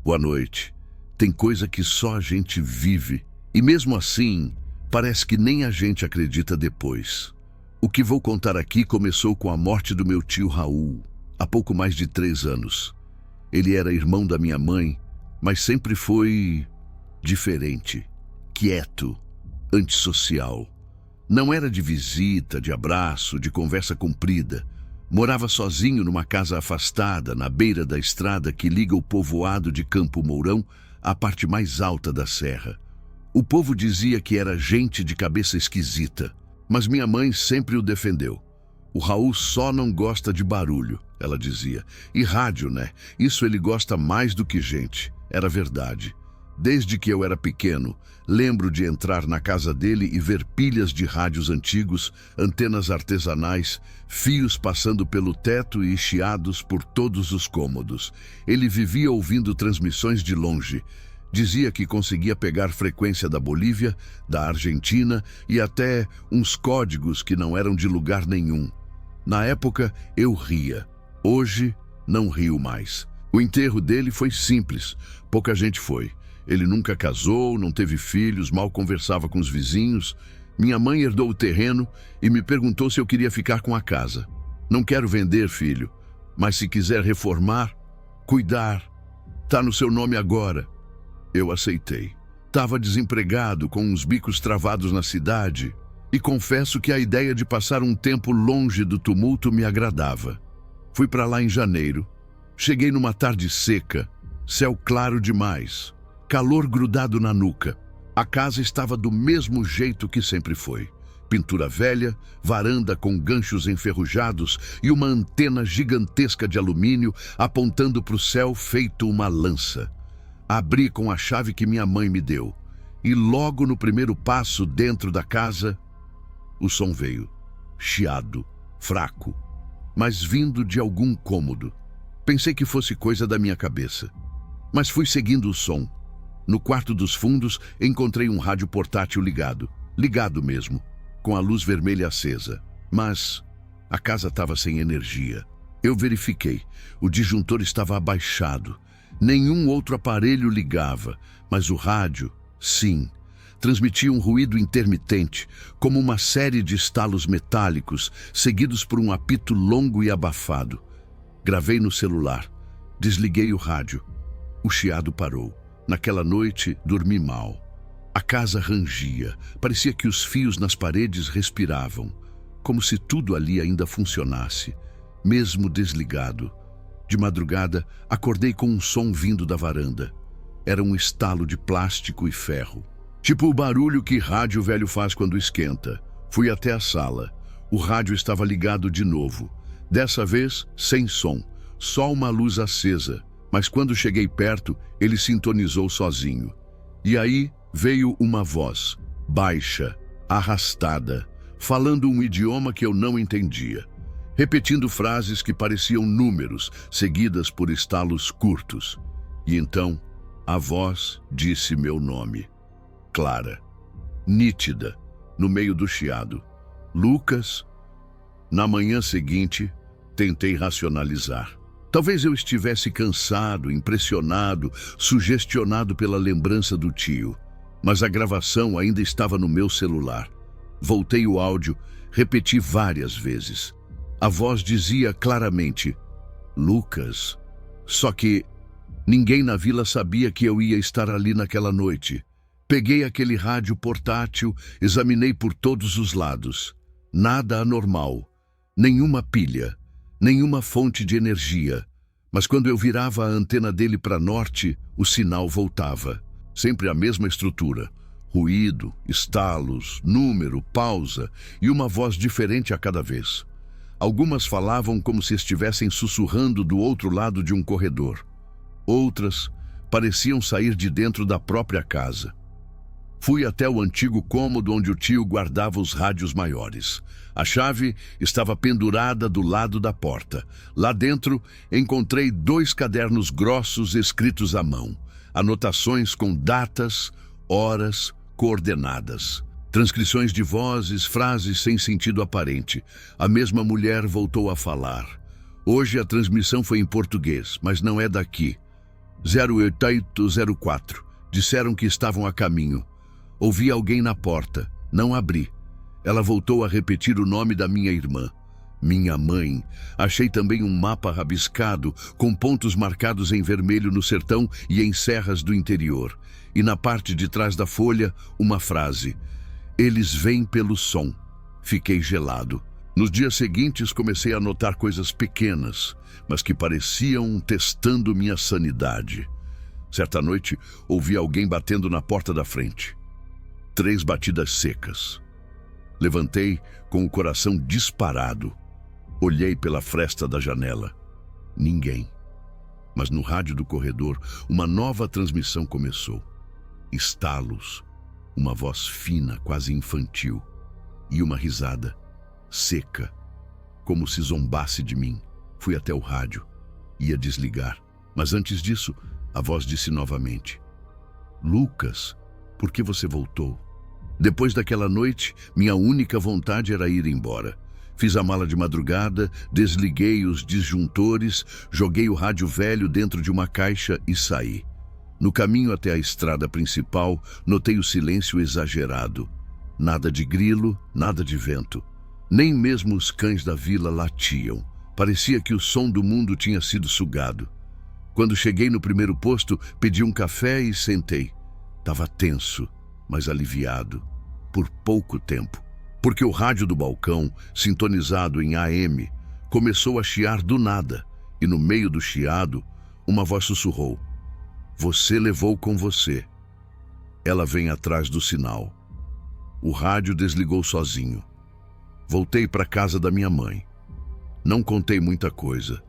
Boa noite. Tem coisa que só a gente vive, e mesmo assim, parece que nem a gente acredita depois. O que vou contar aqui começou com a morte do meu tio Raul, há pouco mais de 3 anos. Ele era irmão da minha mãe, mas sempre foi diferente, quieto, antissocial. Não era de visita, de abraço, de conversa comprida. Morava sozinho numa casa afastada, na beira da estrada que liga o povoado de Campo Mourão à parte mais alta da serra. O povo dizia que era gente de cabeça esquisita, mas minha mãe sempre o defendeu. O Raul só não gosta de barulho, ela dizia. E rádio, né? Isso ele gosta mais do que gente. Era verdade. Desde que eu era pequeno, lembro de entrar na casa dele e ver pilhas de rádios antigos, antenas artesanais, fios passando pelo teto e chiados por todos os cômodos. Ele vivia ouvindo transmissões de longe. Dizia que conseguia pegar frequência da Bolívia, da Argentina e até uns códigos que não eram de lugar nenhum. Na época, eu ria. Hoje, não rio mais. O enterro dele foi simples. Pouca gente foi. Ele nunca casou, não teve filhos, mal conversava com os vizinhos. Minha mãe herdou o terreno e me perguntou se eu queria ficar com a casa. Não quero vender, filho, mas se quiser reformar, cuidar, tá no seu nome agora. Eu aceitei. Estava desempregado, com uns bicos travados na cidade, e confesso que a ideia de passar um tempo longe do tumulto me agradava. Fui para lá em janeiro. Cheguei numa tarde seca, céu claro demais. Calor grudado na nuca. A casa estava do mesmo jeito que sempre foi. Pintura velha, varanda com ganchos enferrujados e uma antena gigantesca de alumínio apontando para o céu feito uma lança. Abri com a chave que minha mãe me deu. E logo no primeiro passo dentro da casa, o som veio. Chiado, fraco, mas vindo de algum cômodo. Pensei que fosse coisa da minha cabeça. Mas fui seguindo o som. No quarto dos fundos, encontrei um rádio portátil ligado. Ligado mesmo, com a luz vermelha acesa. Mas a casa estava sem energia. Eu verifiquei. O disjuntor estava abaixado. Nenhum outro aparelho ligava, mas o rádio, sim, transmitia um ruído intermitente, como uma série de estalos metálicos, seguidos por um apito longo e abafado. Gravei no celular. Desliguei o rádio. O chiado parou. Naquela noite, dormi mal. A casa rangia. Parecia que os fios nas paredes respiravam, como se tudo ali ainda funcionasse, mesmo desligado. De madrugada, acordei com um som vindo da varanda. Era um estalo de plástico e ferro. Tipo o barulho que rádio velho faz quando esquenta. Fui até a sala. O rádio estava ligado de novo. Dessa vez, sem som. Só uma luz acesa. Mas quando cheguei perto, ele sintonizou sozinho. E aí veio uma voz, baixa, arrastada, falando um idioma que eu não entendia, repetindo frases que pareciam números, seguidas por estalos curtos. E então, a voz disse meu nome. Clara, nítida, no meio do chiado. Lucas. Na manhã seguinte, tentei racionalizar. Talvez eu estivesse cansado, impressionado, sugestionado pela lembrança do tio. Mas a gravação ainda estava no meu celular. Voltei o áudio, repeti várias vezes. A voz dizia claramente, Lucas. Só que ninguém na vila sabia que eu ia estar ali naquela noite. Peguei aquele rádio portátil, examinei por todos os lados. Nada anormal, nenhuma pilha. Nenhuma fonte de energia, mas quando eu virava a antena dele para norte, o sinal voltava. Sempre a mesma estrutura. Ruído, estalos, número, pausa e uma voz diferente a cada vez. Algumas falavam como se estivessem sussurrando do outro lado de um corredor. Outras pareciam sair de dentro da própria casa. Fui até o antigo cômodo onde o tio guardava os rádios maiores. A chave estava pendurada do lado da porta. Lá dentro, encontrei 2 cadernos grossos escritos à mão. Anotações com datas, horas, coordenadas. Transcrições de vozes, frases sem sentido aparente. A mesma mulher voltou a falar. Hoje a transmissão foi em português, mas não é daqui. 0804. Disseram que estavam a caminho. Ouvi alguém na porta. Não abri. Ela voltou a repetir o nome da minha irmã. Minha mãe. Achei também um mapa rabiscado, com pontos marcados em vermelho no sertão e em serras do interior. E na parte de trás da folha, uma frase: "Eles vêm pelo som." Fiquei gelado. Nos dias seguintes comecei a notar coisas pequenas, mas que pareciam testando minha sanidade. Certa noite, ouvi alguém batendo na porta da frente. 3 batidas secas. Levantei com o coração disparado. Olhei pela fresta da janela. Ninguém. Mas no rádio do corredor, uma nova transmissão começou. Estalos, uma voz fina, quase infantil, e uma risada, seca, como se zombasse de mim. Fui até o rádio. Ia desligar. Mas antes disso, a voz disse novamente: "Lucas, por que você voltou?" Depois daquela noite, minha única vontade era ir embora. Fiz a mala de madrugada, desliguei os disjuntores, joguei o rádio velho dentro de uma caixa e saí. No caminho até a estrada principal, notei o silêncio exagerado. Nada de grilo, nada de vento. Nem mesmo os cães da vila latiam. Parecia que o som do mundo tinha sido sugado. Quando cheguei no primeiro posto, pedi um café e sentei. Tava tenso, mas aliviado. Por pouco tempo. Porque o rádio do balcão, sintonizado em AM, começou a chiar do nada. E no meio do chiado, uma voz sussurrou: "Você levou com você. Ela vem atrás do sinal." O rádio desligou sozinho. Voltei para a casa da minha mãe. Não contei muita coisa.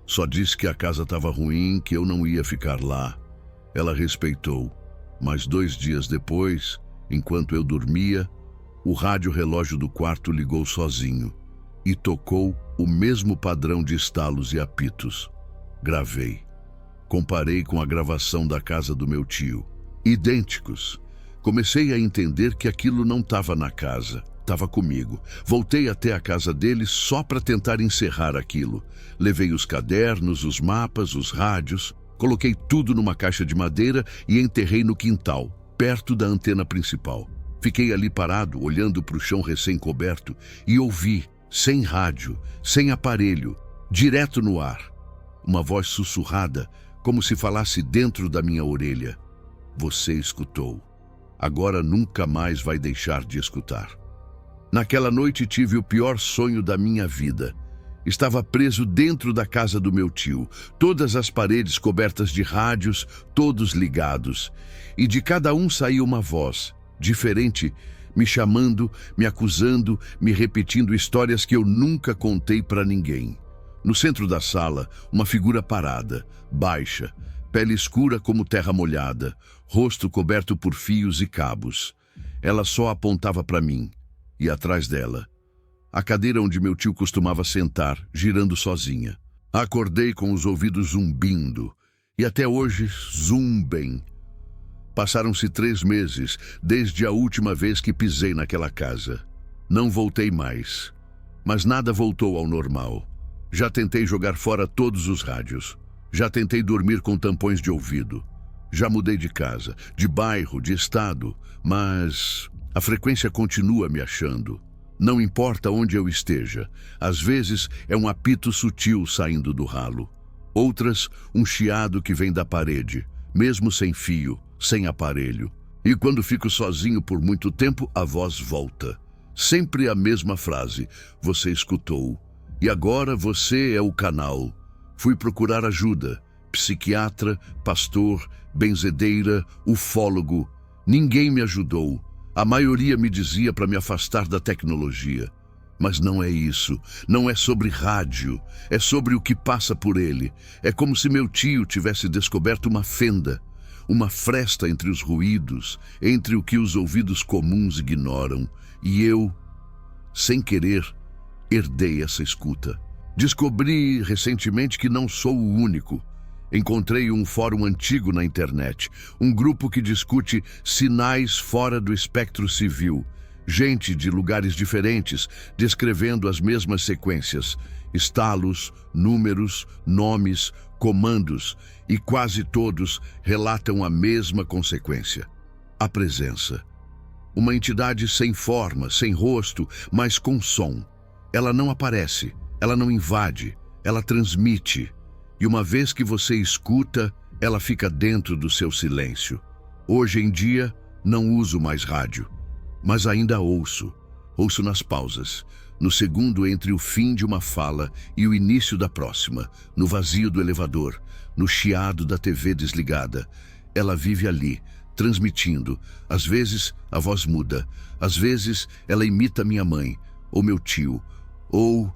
Só disse que a casa estava ruim, que eu não ia ficar lá. Ela respeitou. Mas 2 dias depois, enquanto eu dormia, o rádio-relógio do quarto ligou sozinho e tocou o mesmo padrão de estalos e apitos. Gravei. Comparei com a gravação da casa do meu tio. Idênticos. Comecei a entender que aquilo não estava na casa, estava comigo. Voltei até a casa dele só para tentar encerrar aquilo. Levei os cadernos, os mapas, os rádios, coloquei tudo numa caixa de madeira e enterrei no quintal, perto da antena principal. Fiquei ali parado, olhando para o chão recém-coberto, e ouvi, sem rádio, sem aparelho, direto no ar, uma voz sussurrada, como se falasse dentro da minha orelha: "Você escutou. Agora nunca mais vai deixar de escutar." Naquela noite tive o pior sonho da minha vida. Estava preso dentro da casa do meu tio, todas as paredes cobertas de rádios, todos ligados, e de cada um saía uma voz diferente, me chamando, me acusando, me repetindo histórias que eu nunca contei para ninguém. No centro da sala, uma figura parada, baixa, pele escura como terra molhada, rosto coberto por fios e cabos. Ela só apontava para mim, e atrás dela, a cadeira onde meu tio costumava sentar, girando sozinha. Acordei com os ouvidos zumbindo, e até hoje zumbem. Passaram-se 3 meses desde a última vez que pisei naquela casa. Não voltei mais, mas nada voltou ao normal. Já tentei jogar fora todos os rádios. Já tentei dormir com tampões de ouvido. Já mudei de casa, de bairro, de estado, mas a frequência continua me achando. Não importa onde eu esteja. Às vezes é um apito sutil saindo do ralo. Outras, um chiado que vem da parede, mesmo sem fio, sem aparelho. E quando fico sozinho por muito tempo, a voz volta. Sempre a mesma frase: "Você escutou. E agora você é o canal." Fui procurar ajuda. Psiquiatra, pastor, benzedeira, ufólogo. Ninguém me ajudou. A maioria me dizia para me afastar da tecnologia. Mas não é isso. Não é sobre rádio. É sobre o que passa por ele. É como se meu tio tivesse descoberto uma fenda, uma fresta entre os ruídos, entre o que os ouvidos comuns ignoram. E eu, sem querer, herdei essa escuta. Descobri recentemente que não sou o único. Encontrei um fórum antigo na internet, um grupo que discute sinais fora do espectro civil, Gente de lugares diferentes, descrevendo as mesmas sequências, estalos, números, nomes, comandos, e quase todos relatam a mesma consequência: a presença. Uma entidade sem forma, sem rosto, mas com som. Ela não aparece, ela não invade, ela transmite. E uma vez que você escuta, ela fica dentro do seu silêncio. Hoje em dia, não uso mais rádio, mas ainda ouço. Ouço nas pausas, no segundo entre o fim de uma fala e o início da próxima, no vazio do elevador, no chiado da TV desligada. Ela vive ali, transmitindo. Às vezes, a voz muda. Às vezes, ela imita minha mãe, ou meu tio, ou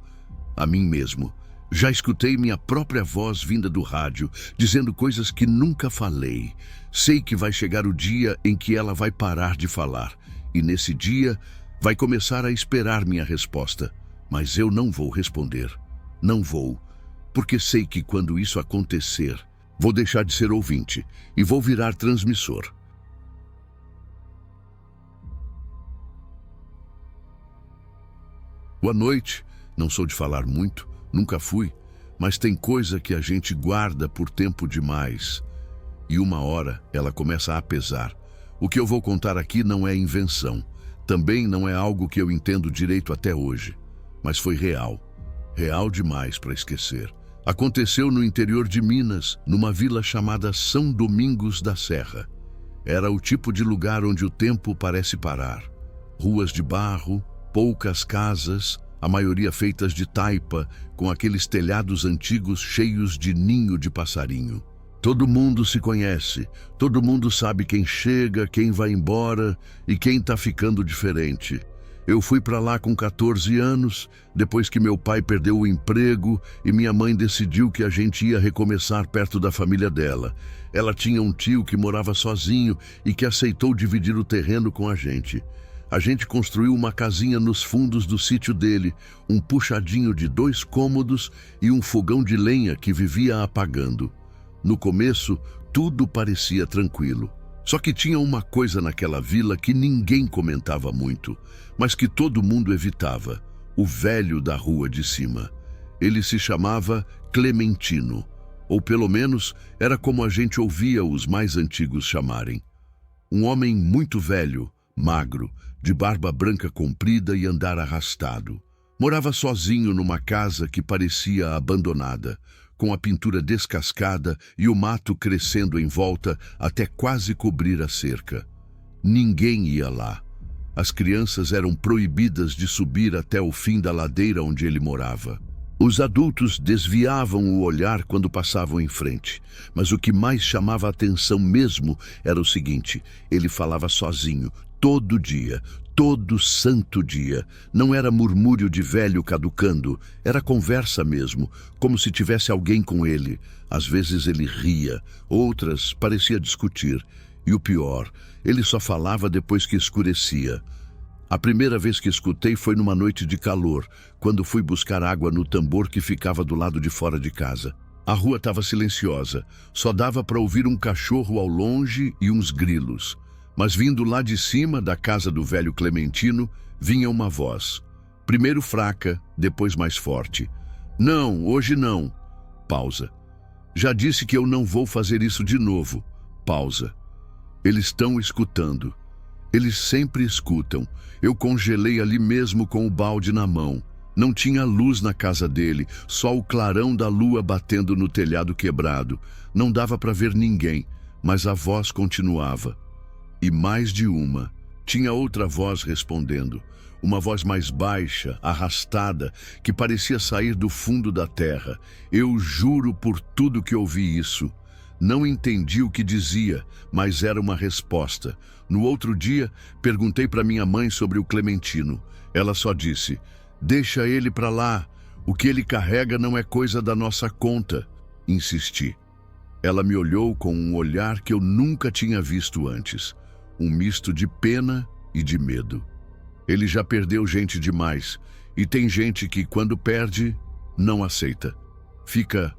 a mim mesmo. Já escutei minha própria voz vinda do rádio, dizendo coisas que nunca falei. Sei que vai chegar o dia em que ela vai parar de falar. E nesse dia, vai começar a esperar minha resposta. Mas eu não vou responder. Não vou. Porque sei que quando isso acontecer, vou deixar de ser ouvinte e vou virar transmissor. Boa noite. Não sou de falar muito, nunca fui, mas tem coisa que a gente guarda por tempo demais. E uma hora ela começa a pesar. O que eu vou contar aqui não é invenção. Também não é algo que eu entendo direito até hoje. Mas foi real. Real demais para esquecer. Aconteceu no interior de Minas, numa vila chamada São Domingos da Serra. Era o tipo de lugar onde o tempo parece parar. Ruas de barro, poucas casas, a maioria feitas de taipa, com aqueles telhados antigos cheios de ninho de passarinho. Todo mundo se conhece, todo mundo sabe quem chega, quem vai embora e quem tá ficando diferente. Eu fui para lá com 14 anos, depois que meu pai perdeu o emprego e minha mãe decidiu que a gente ia recomeçar perto da família dela. Ela tinha um tio que morava sozinho e que aceitou dividir o terreno com a gente. A gente construiu uma casinha nos fundos do sítio dele, um puxadinho de 2 cômodos e um fogão de lenha que vivia apagando. No começo, tudo parecia tranquilo. Só que tinha uma coisa naquela vila que ninguém comentava muito, mas que todo mundo evitava: o velho da rua de cima. Ele se chamava Clementino, ou pelo menos era como a gente ouvia os mais antigos chamarem. Um homem muito velho, magro, de barba branca comprida e andar arrastado. Morava sozinho numa casa que parecia abandonada, com a pintura descascada e o mato crescendo em volta até quase cobrir a cerca. Ninguém ia lá. As crianças eram proibidas de subir até o fim da ladeira onde ele morava. Os adultos desviavam o olhar quando passavam em frente, mas o que mais chamava a atenção mesmo era o seguinte: ele falava sozinho, todo dia, todo santo dia. Não era murmúrio de velho caducando, era conversa mesmo, como se tivesse alguém com ele. Às vezes ele ria, outras parecia discutir. E o pior, ele só falava depois que escurecia. A primeira vez que escutei foi numa noite de calor, quando fui buscar água no tambor que ficava do lado de fora de casa. A rua estava silenciosa, só dava para ouvir um cachorro ao longe e uns grilos. Mas vindo lá de cima da casa do velho Clementino, vinha uma voz. Primeiro fraca, depois mais forte. Não, hoje não. Pausa. Já disse que eu não vou fazer isso de novo. Pausa. Eles estão escutando. Eles sempre escutam. Eu congelei ali mesmo com o balde na mão. Não tinha luz na casa dele, só o clarão da lua batendo no telhado quebrado. Não dava para ver ninguém, mas a voz continuava. E mais de uma. Tinha outra voz respondendo. Uma voz mais baixa, arrastada, que parecia sair do fundo da terra. Eu juro por tudo que ouvi isso. Não entendi o que dizia, mas era uma resposta. No outro dia, perguntei para minha mãe sobre o Clementino. Ela só disse: deixa ele para lá. O que ele carrega não é coisa da nossa conta. Insisti. Ela me olhou com um olhar que eu nunca tinha visto antes. Um misto de pena e de medo. Ele já perdeu gente demais, e tem gente que, quando perde, não aceita. Fica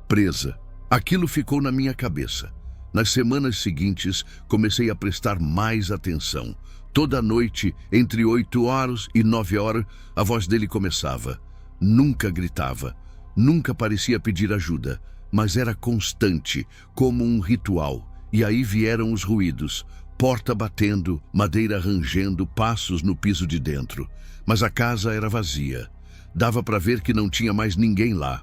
presa. Aquilo ficou na minha cabeça. Nas semanas seguintes, comecei a prestar mais atenção. Toda noite, entre 8 horas e 9 horas, a voz dele começava. Nunca gritava, nunca parecia pedir ajuda, mas era constante, como um ritual. E aí vieram os ruídos, porta batendo, madeira rangendo, passos no piso de dentro. Mas a casa era vazia. Dava para ver que não tinha mais ninguém lá.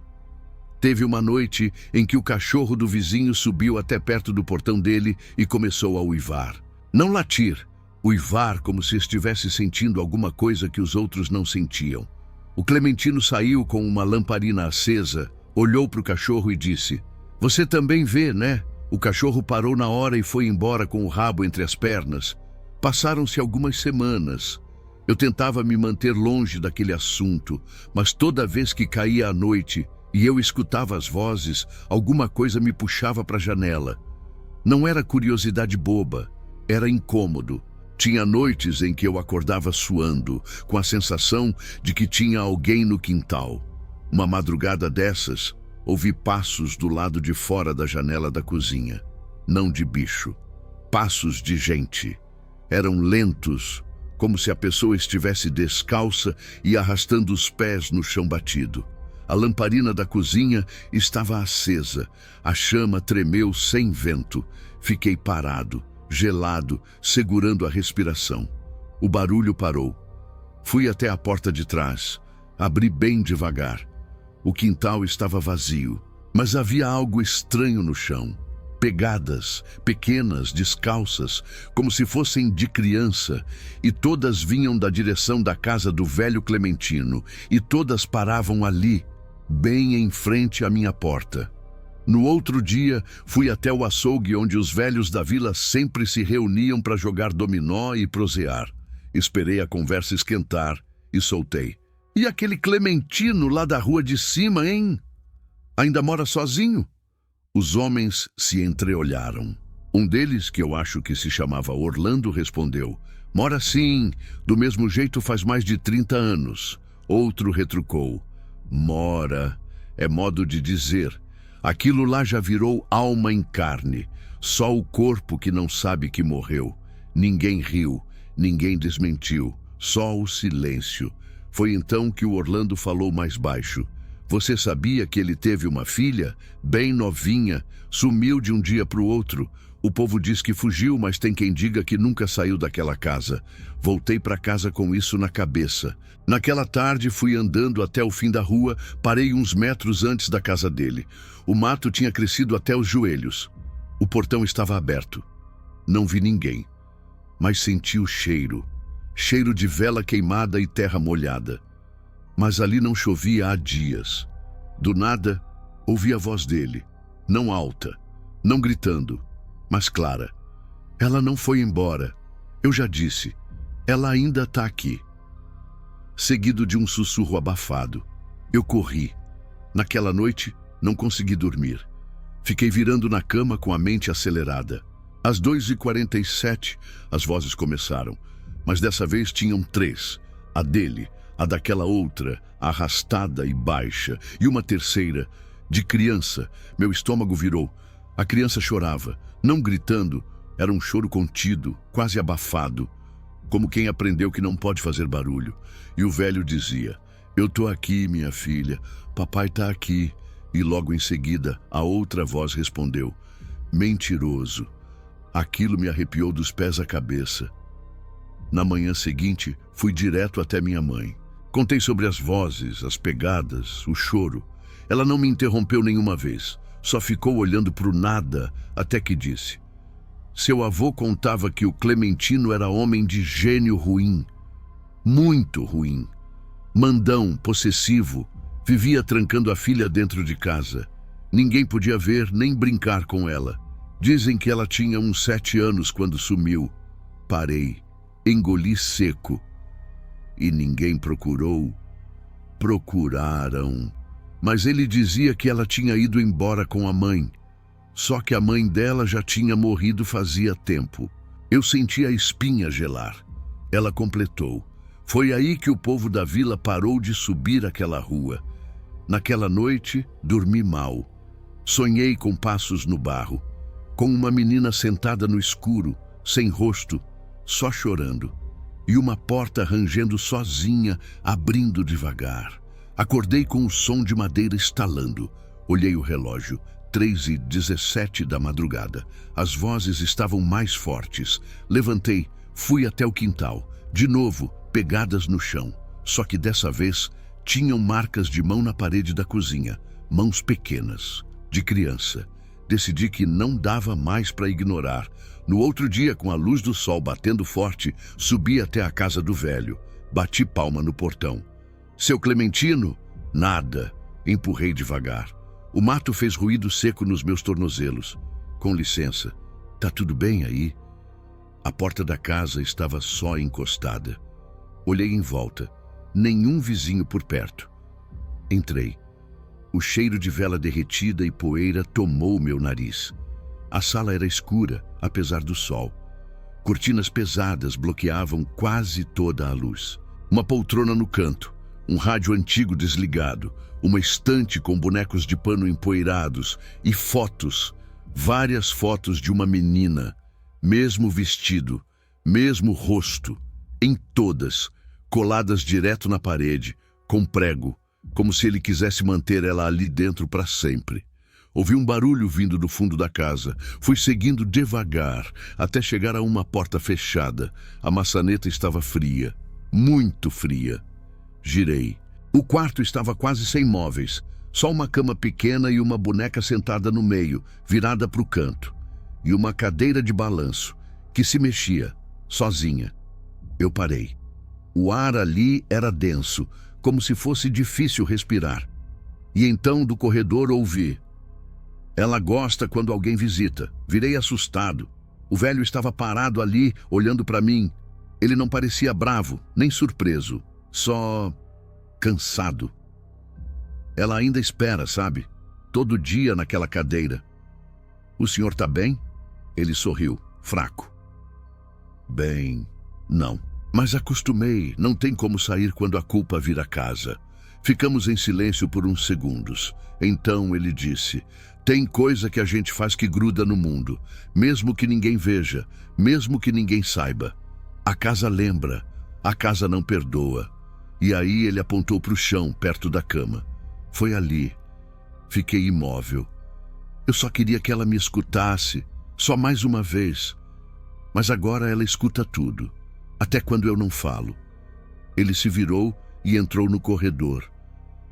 Teve uma noite em que o cachorro do vizinho subiu até perto do portão dele e começou a uivar. Não latir, uivar como se estivesse sentindo alguma coisa que os outros não sentiam. O Clementino saiu com uma lamparina acesa, olhou para o cachorro e disse: "Você também vê, né?" O cachorro parou na hora e foi embora com o rabo entre as pernas. Passaram-se algumas semanas. Eu tentava me manter longe daquele assunto, mas toda vez que caía a noite e eu escutava as vozes, alguma coisa me puxava para a janela. Não era curiosidade boba, era incômodo. Tinha noites em que eu acordava suando, com a sensação de que tinha alguém no quintal. Uma madrugada dessas, ouvi passos do lado de fora da janela da cozinha. Não de bicho, passos de gente. Eram lentos, como se a pessoa estivesse descalça e arrastando os pés no chão batido. A lamparina da cozinha estava acesa. A chama tremeu sem vento. Fiquei parado, gelado, segurando a respiração. O barulho parou. Fui até a porta de trás. Abri bem devagar. O quintal estava vazio, mas havia algo estranho no chão. Pegadas, pequenas, descalças, como se fossem de criança, e todas vinham da direção da casa do velho Clementino, e todas paravam ali, bem em frente à minha porta. No outro dia, fui até o açougue onde os velhos da vila sempre se reuniam para jogar dominó e prosear. Esperei a conversa esquentar e soltei: "E aquele Clementino lá da rua de cima, hein? Ainda mora sozinho?" Os homens se entreolharam. Um deles, que eu acho que se chamava Orlando, respondeu: "Mora sim, do mesmo jeito faz mais de 30 anos. Outro retrucou: "Mora, é modo de dizer. Aquilo lá já virou alma em carne, só o corpo que não sabe que morreu." Ninguém riu, ninguém desmentiu, só o silêncio. Foi então que o Orlando falou mais baixo: "Você sabia que ele teve uma filha, bem novinha, sumiu de um dia para o outro? O povo diz que fugiu, mas tem quem diga que nunca saiu daquela casa." Voltei para casa com isso na cabeça. Naquela tarde fui andando até o fim da rua, parei uns metros antes da casa dele. O mato tinha crescido até os joelhos. O portão estava aberto. Não vi ninguém, mas senti o cheiro. Cheiro de vela queimada e terra molhada. Mas ali não chovia há dias. Do nada, ouvi a voz dele. Não alta, não gritando, mas clara. Ela não foi embora. Eu já disse, ela ainda está aqui. Seguido de um sussurro abafado. Eu corri. Naquela noite, não consegui dormir. Fiquei virando na cama com a mente acelerada. Às 2h47, as vozes começaram, mas dessa vez tinham 3. A dele, a daquela outra, arrastada e baixa, e uma terceira, de criança. Meu estômago virou. A criança chorava, não gritando, era um choro contido, quase abafado, como quem aprendeu que não pode fazer barulho. E o velho dizia: "Eu tô aqui, minha filha, papai tá aqui." E logo em seguida, a outra voz respondeu: "Mentiroso." Aquilo me arrepiou dos pés à cabeça. Na manhã seguinte, fui direto até minha mãe. Contei sobre as vozes, as pegadas, o choro. Ela não me interrompeu nenhuma vez, só ficou olhando para o nada até que disse: "Seu avô contava que o Clementino era homem de gênio ruim, muito ruim. Mandão, possessivo, vivia trancando a filha dentro de casa. Ninguém podia ver nem brincar com ela. Dizem que ela tinha uns 7 anos quando sumiu." Parei, engoli seco. E ninguém procurou? Procuraram. Mas ele dizia que ela tinha ido embora com a mãe. Só que a mãe dela já tinha morrido fazia tempo. Eu senti a espinha gelar. Ela completou: "Foi aí que o povo da vila parou de subir aquela rua. Naquela noite, dormi mal. Sonhei com passos no barro, com uma menina sentada no escuro, sem rosto, só chorando. e uma porta rangendo sozinha, abrindo devagar. Acordei com o som de madeira estalando. Olhei o relógio, 3h17 da madrugada. As vozes estavam mais fortes. Levantei, fui até o quintal. De novo, pegadas no chão. Só que dessa vez, tinham marcas de mão na parede da cozinha. Mãos pequenas, de criança. Decidi que não dava mais para ignorar. No outro dia, com a luz do sol batendo forte, subi até a casa do velho. Bati palma no portão. Seu Clementino? Nada. Empurrei devagar. O mato fez ruído seco nos meus tornozelos. Com licença, tá tudo bem aí? A porta da casa estava só encostada. Olhei em volta. Nenhum vizinho por perto. Entrei. O cheiro de vela derretida e poeira tomou meu nariz. A sala era escura, apesar do sol. Cortinas pesadas bloqueavam quase toda a luz. Uma poltrona no canto, um rádio antigo desligado, uma estante com bonecos de pano empoeirados e fotos, várias fotos de uma menina, mesmo vestido, mesmo rosto, em todas, coladas direto na parede, com prego, como se ele quisesse manter ela ali dentro para sempre. Ouvi um barulho vindo do fundo da casa. Fui seguindo devagar, até chegar a uma porta fechada. A maçaneta estava fria, muito fria. Girei. O quarto estava quase sem móveis. Só uma cama pequena e uma boneca sentada no meio, virada para o canto. E uma cadeira de balanço, que se mexia, sozinha. Eu parei. O ar ali era denso, como se fosse difícil respirar. E então do corredor ouvi: ela gosta quando alguém visita. Virei assustado. O velho estava parado ali, olhando para mim. Ele não parecia bravo, nem surpreso, só cansado. Ela ainda espera, sabe? Todo dia naquela cadeira. O senhor tá bem? Ele sorriu, fraco. Bem, não. Mas acostumei, não tem como sair quando a culpa vira casa. Ficamos em silêncio por uns segundos. Então ele disse: tem coisa que a gente faz que gruda no mundo, mesmo que ninguém veja, mesmo que ninguém saiba. A casa lembra, a casa não perdoa. E aí ele apontou para o chão, perto da cama. Foi ali. Fiquei imóvel. Eu só queria que ela me escutasse, só mais uma vez. Mas agora ela escuta tudo, até quando eu não falo. Ele se virou e entrou no corredor.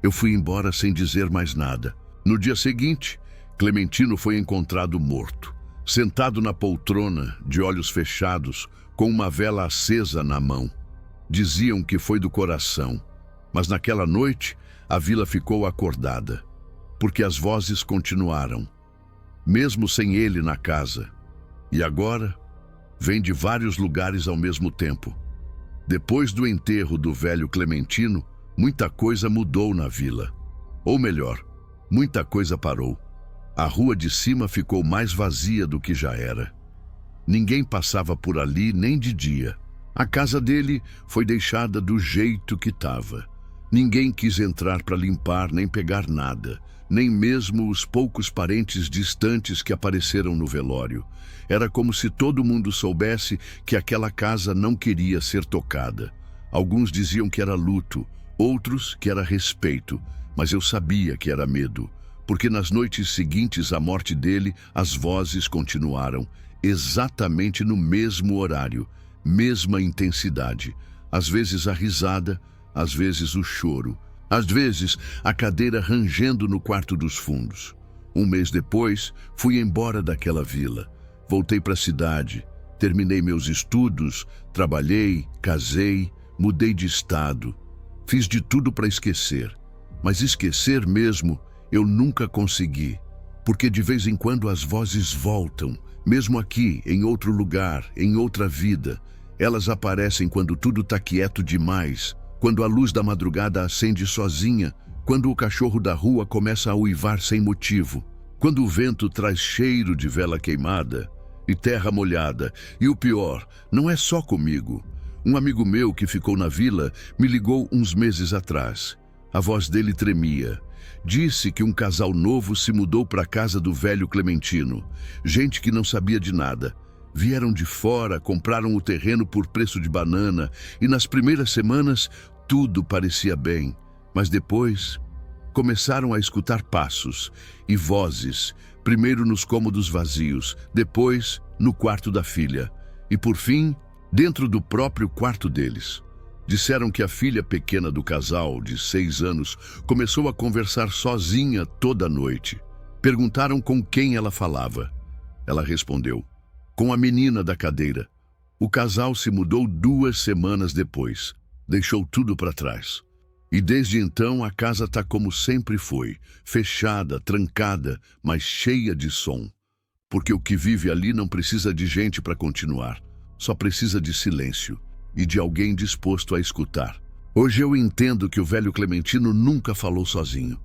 Eu fui embora sem dizer mais nada. No dia seguinte, Clementino foi encontrado morto, sentado na poltrona, de olhos fechados, com uma vela acesa na mão. Diziam que foi do coração, mas naquela noite a vila ficou acordada, porque as vozes continuaram, mesmo sem ele na casa. E agora, vem de vários lugares ao mesmo tempo. Depois do enterro do velho Clementino, muita coisa mudou na vila. Ou melhor, muita coisa parou. A rua de cima ficou mais vazia do que já era. Ninguém passava por ali nem de dia. A casa dele foi deixada do jeito que estava. Ninguém quis entrar para limpar nem pegar nada, nem mesmo os poucos parentes distantes que apareceram no velório. Era como se todo mundo soubesse que aquela casa não queria ser tocada. Alguns diziam que era luto, outros que era respeito, mas eu sabia que era medo, porque nas noites seguintes à morte dele, as vozes continuaram, exatamente no mesmo horário, mesma intensidade, às vezes a risada, às vezes o choro, às vezes a cadeira rangendo no quarto dos fundos. Um mês depois, fui embora daquela vila. Voltei para a cidade, terminei meus estudos, trabalhei, casei, mudei de estado. Fiz de tudo para esquecer, mas esquecer mesmo eu nunca consegui, porque de vez em quando as vozes voltam, mesmo aqui, em outro lugar, em outra vida. Elas aparecem quando tudo está quieto demais, quando a luz da madrugada acende sozinha, quando o cachorro da rua começa a uivar sem motivo, quando o vento traz cheiro de vela queimada e terra molhada. E o pior, não é só comigo. Um amigo meu que ficou na vila me ligou uns meses atrás. A voz dele tremia. Disse que um casal novo se mudou para a casa do velho Clementino. Gente que não sabia de nada. Vieram de fora, compraram o terreno por preço de banana e nas primeiras semanas tudo parecia bem, mas depois começaram a escutar passos e vozes, primeiro nos cômodos vazios, depois no quarto da filha e, por fim, dentro do próprio quarto deles. Disseram que a filha pequena do casal, de 6 anos, começou a conversar sozinha toda noite. Perguntaram com quem ela falava. Ela respondeu: com a menina da cadeira. O casal se mudou 2 semanas depois. Deixou tudo para trás. E desde então a casa está como sempre foi, fechada, trancada, mas cheia de som. Porque o que vive ali não precisa de gente para continuar, só precisa de silêncio e de alguém disposto a escutar. Hoje eu entendo que o velho Clementino nunca falou sozinho.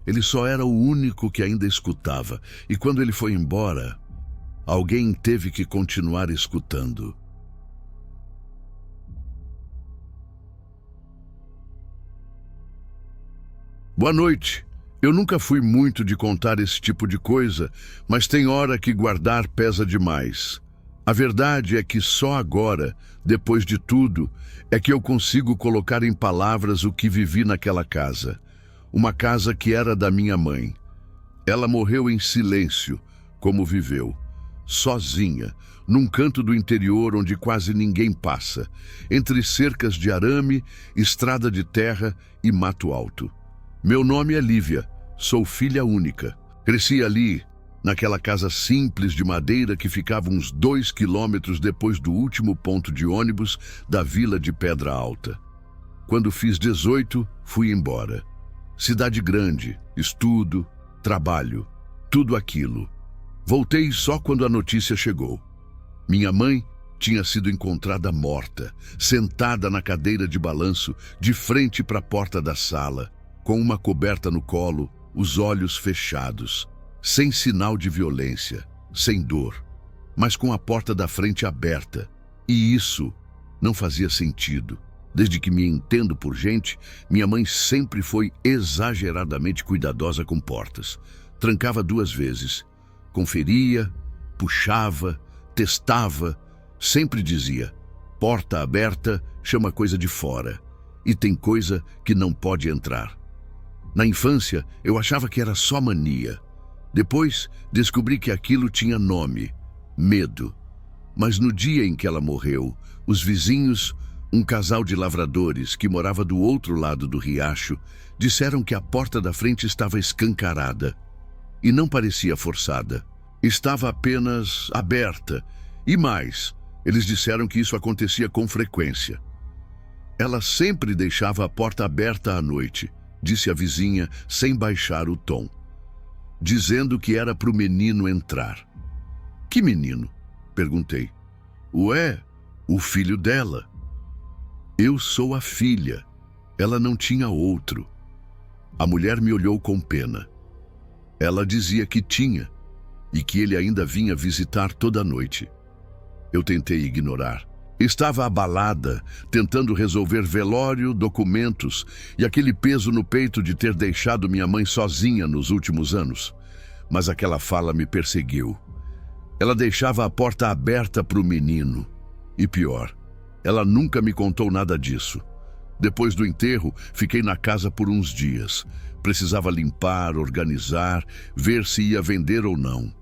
Ele só era o único que ainda escutava, e quando ele foi embora, alguém teve que continuar escutando. Boa noite. Eu nunca fui muito de contar esse tipo de coisa, mas tem hora que guardar pesa demais. A verdade é que só agora, depois de tudo, é que eu consigo colocar em palavras o que vivi naquela casa. Uma casa que era da minha mãe. Ela morreu em silêncio, como viveu. Sozinha, num canto do interior onde quase ninguém passa, entre cercas de arame, estrada de terra e mato alto. Meu nome é Lívia, sou filha única. Cresci ali, naquela casa simples de madeira que ficava uns 2 quilômetros depois do último ponto de ônibus da vila de Pedra Alta. Quando fiz 18, fui embora. Cidade grande, estudo, trabalho, tudo aquilo. Voltei só quando a notícia chegou. Minha mãe tinha sido encontrada morta, sentada na cadeira de balanço, de frente para a porta da sala, com uma coberta no colo, os olhos fechados, sem sinal de violência, sem dor, mas com a porta da frente aberta. E isso não fazia sentido. Desde que me entendo por gente, minha mãe sempre foi exageradamente cuidadosa com portas. Trancava 2 vezes. Conferia, puxava, testava, sempre dizia: porta aberta chama coisa de fora, e tem coisa que não pode entrar. Na infância, eu achava que era só mania. Depois, descobri que aquilo tinha nome: medo. Mas no dia em que ela morreu, os vizinhos, um casal de lavradores que morava do outro lado do riacho, disseram que a porta da frente estava escancarada. E não parecia forçada. Estava apenas aberta. E mais, eles disseram que isso acontecia com frequência. Ela sempre deixava a porta aberta à noite, disse a vizinha sem baixar o tom, dizendo que era para o menino entrar. Que menino? Perguntei. Ué, o filho dela. Eu sou a filha. Ela não tinha outro. A mulher me olhou com pena. Ela dizia que tinha, e que ele ainda vinha visitar toda noite. Eu tentei ignorar. Estava abalada, tentando resolver velório, documentos e aquele peso no peito de ter deixado minha mãe sozinha nos últimos anos. Mas aquela fala me perseguiu. Ela deixava a porta aberta para o menino. E pior, ela nunca me contou nada disso. Depois do enterro, fiquei na casa por uns dias. Precisava limpar, organizar, ver se ia vender ou não.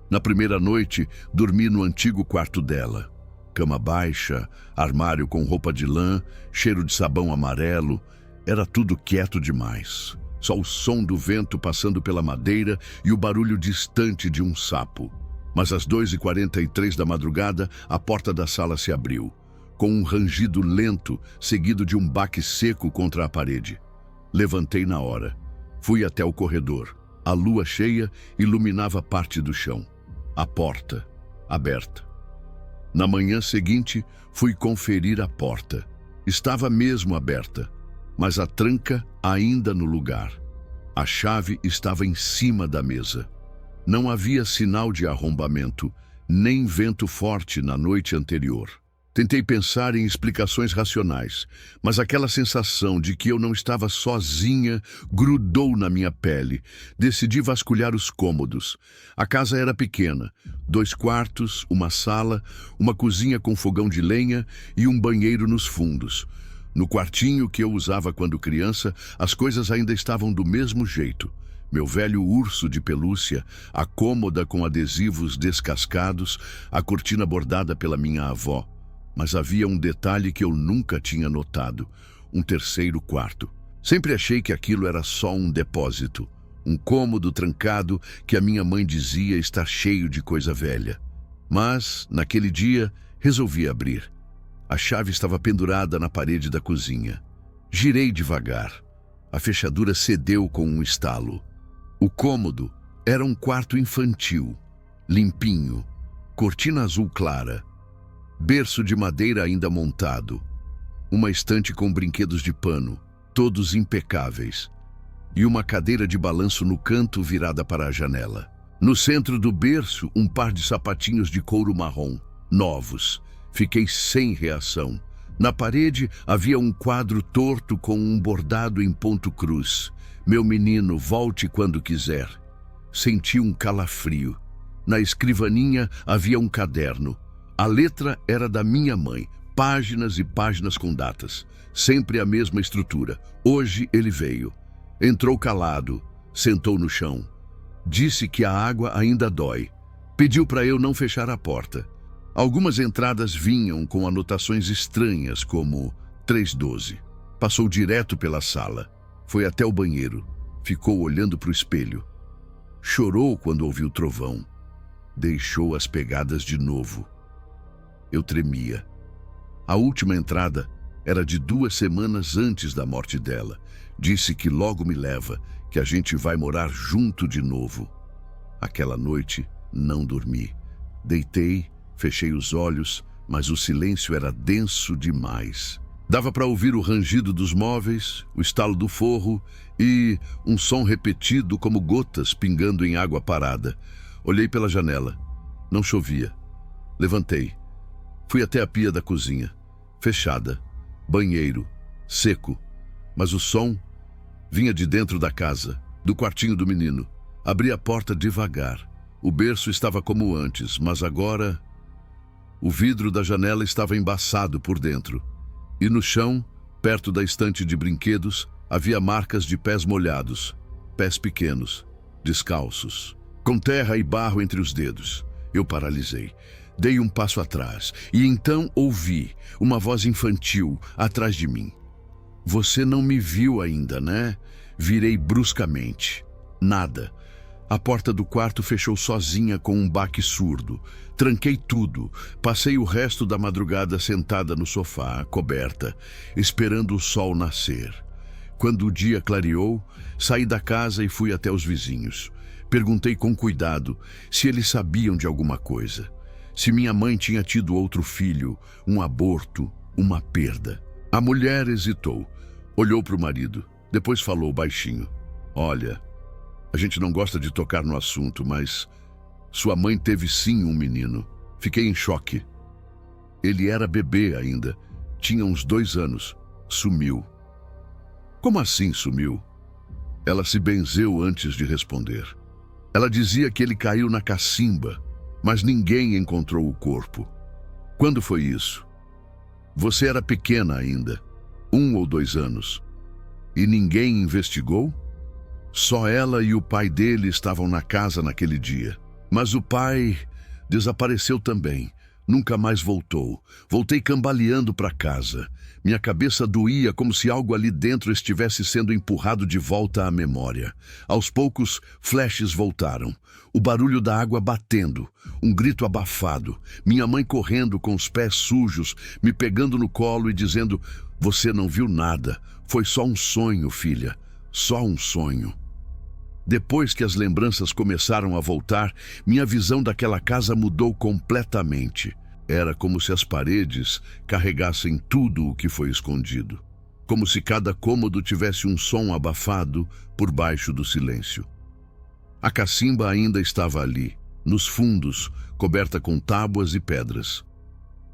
Na primeira noite, dormi no antigo quarto dela. Cama baixa, armário com roupa de lã, cheiro de sabão amarelo. Era tudo quieto demais. Só o som do vento passando pela madeira e o barulho distante de um sapo. Mas às 2h43 da madrugada, a porta da sala se abriu, com um rangido lento, seguido de um baque seco contra a parede. Levantei na hora. Fui até o corredor. A lua cheia iluminava parte do chão. A porta, aberta. Na manhã seguinte, fui conferir a porta. Estava mesmo aberta, mas a tranca ainda no lugar. A chave estava em cima da mesa. Não havia sinal de arrombamento, nem vento forte na noite anterior. Tentei pensar em explicações racionais, mas aquela sensação de que eu não estava sozinha grudou na minha pele. Decidi vasculhar os cômodos. A casa era pequena, 2 quartos, uma sala, uma cozinha com fogão de lenha e um banheiro nos fundos. No quartinho que eu usava quando criança, as coisas ainda estavam do mesmo jeito. Meu velho urso de pelúcia, a cômoda com adesivos descascados, a cortina bordada pela minha avó. Mas havia um detalhe que eu nunca tinha notado: um terceiro quarto. Sempre achei que aquilo era só um depósito, um cômodo trancado que a minha mãe dizia estar cheio de coisa velha. Mas, naquele dia, resolvi abrir. A chave estava pendurada na parede da cozinha. Girei devagar. A fechadura cedeu com um estalo. O cômodo era um quarto infantil, limpinho, cortina azul clara, berço de madeira ainda montado, uma estante com brinquedos de pano, todos impecáveis, e uma cadeira de balanço no canto virada para a janela. No centro do berço, um par de sapatinhos de couro marrom, novos. Fiquei sem reação. Na parede havia um quadro torto com um bordado em ponto cruz. Meu menino, volte quando quiser. Senti um calafrio. Na escrivaninha havia um caderno. A letra era da minha mãe, páginas e páginas com datas. Sempre a mesma estrutura. Hoje ele veio. Entrou calado, sentou no chão. Disse que a água ainda dói. Pediu para eu não fechar a porta. Algumas entradas vinham com anotações estranhas, como 312. Passou direto pela sala. Foi até o banheiro. Ficou olhando para o espelho. Chorou quando ouviu o trovão. Deixou as pegadas de novo. Eu tremia. A última entrada era de 2 semanas antes da morte dela. Disse que logo me leva, que a gente vai morar junto de novo. Aquela noite, não dormi. Deitei, fechei os olhos, mas o silêncio era denso demais. Dava para ouvir o rangido dos móveis, o estalo do forro e um som repetido como gotas pingando em água parada. Olhei pela janela. Não chovia. Levantei. Fui até a pia da cozinha. Fechada. Banheiro. Seco. Mas o som vinha de dentro da casa, do quartinho do menino. Abri a porta devagar. O berço estava como antes, mas agora o vidro da janela estava embaçado por dentro. E no chão, perto da estante de brinquedos, havia marcas de pés molhados, pés pequenos, descalços, com terra e barro entre os dedos. Eu paralisei. Dei um passo atrás e então ouvi uma voz infantil atrás de mim. Você não me viu ainda, né? Virei bruscamente. Nada. A porta do quarto fechou sozinha com um baque surdo. Tranquei tudo. Passei o resto da madrugada sentada no sofá, coberta, esperando o sol nascer. Quando o dia clareou, saí da casa e fui até os vizinhos. Perguntei com cuidado se eles sabiam de alguma coisa. Se minha mãe tinha tido outro filho, um aborto, uma perda. A mulher hesitou, olhou para o marido, depois falou baixinho. Olha, a gente não gosta de tocar no assunto, mas sua mãe teve sim um menino. Fiquei em choque. Ele era bebê ainda, tinha uns 2 anos. Sumiu. Como assim sumiu? Ela se benzeu antes de responder. Ela dizia que ele caiu na cacimba, mas ninguém encontrou o corpo. Quando foi isso? Você era pequena ainda, 1 ou 2 anos. E ninguém investigou? Só ela e o pai dele estavam na casa naquele dia. Mas o pai desapareceu também. Nunca mais voltou. Voltei cambaleando para casa. Minha cabeça doía como se algo ali dentro estivesse sendo empurrado de volta à memória. Aos poucos, flashes voltaram. O barulho da água batendo, um grito abafado, minha mãe correndo com os pés sujos, me pegando no colo e dizendo: "Você não viu nada, foi só um sonho, filha, só um sonho." Depois que as lembranças começaram a voltar, minha visão daquela casa mudou completamente. Era como se as paredes carregassem tudo o que foi escondido. Como se cada cômodo tivesse um som abafado por baixo do silêncio. A cacimba ainda estava ali, nos fundos, coberta com tábuas e pedras.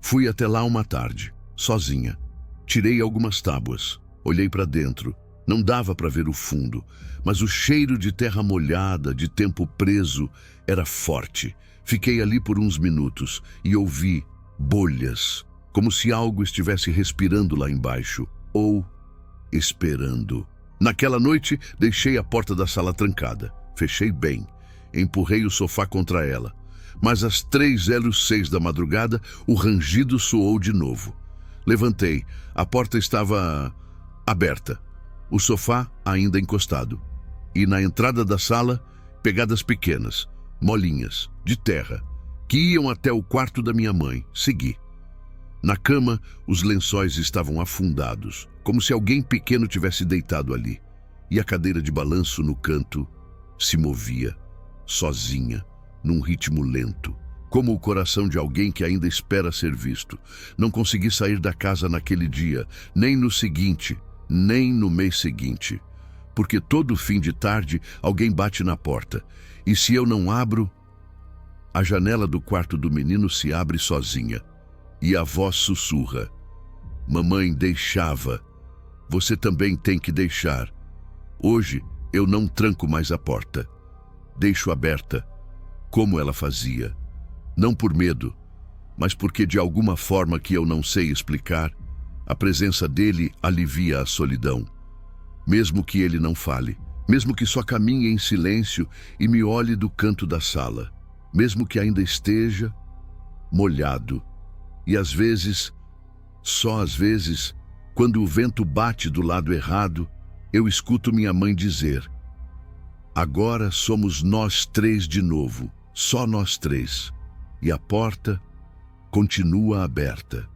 Fui até lá uma tarde, sozinha. Tirei algumas tábuas, olhei para dentro. Não dava para ver o fundo, mas o cheiro de terra molhada, de tempo preso, era forte. Fiquei ali por uns minutos e ouvi bolhas, como se algo estivesse respirando lá embaixo, ou esperando. Naquela noite, deixei a porta da sala trancada. Fechei bem. Empurrei o sofá contra ela. Mas às 3:06 da madrugada, o rangido soou de novo. Levantei. A porta estava aberta. O sofá ainda encostado. E na entrada da sala, pegadas pequenas, molinhas, de terra, que iam até o quarto da minha mãe. Segui. Na cama, os lençóis estavam afundados, como se alguém pequeno tivesse deitado ali. E a cadeira de balanço no canto se movia, sozinha, num ritmo lento, como o coração de alguém que ainda espera ser visto. Não consegui sair da casa naquele dia, nem no seguinte, nem no mês seguinte, porque todo fim de tarde alguém bate na porta, e se eu não abro, a janela do quarto do menino se abre sozinha, e a voz sussurra: "Mamãe deixava, você também tem que deixar. Hoje eu não tranco mais a porta. Deixo aberta, como ela fazia. Não por medo, mas porque de alguma forma que eu não sei explicar, a presença dele alivia a solidão. Mesmo que ele não fale, mesmo que só caminhe em silêncio e me olhe do canto da sala, mesmo que ainda esteja molhado. E às vezes, só às vezes, quando o vento bate do lado errado, eu escuto minha mãe dizer: agora somos nós três de novo, só nós três. E a porta continua aberta.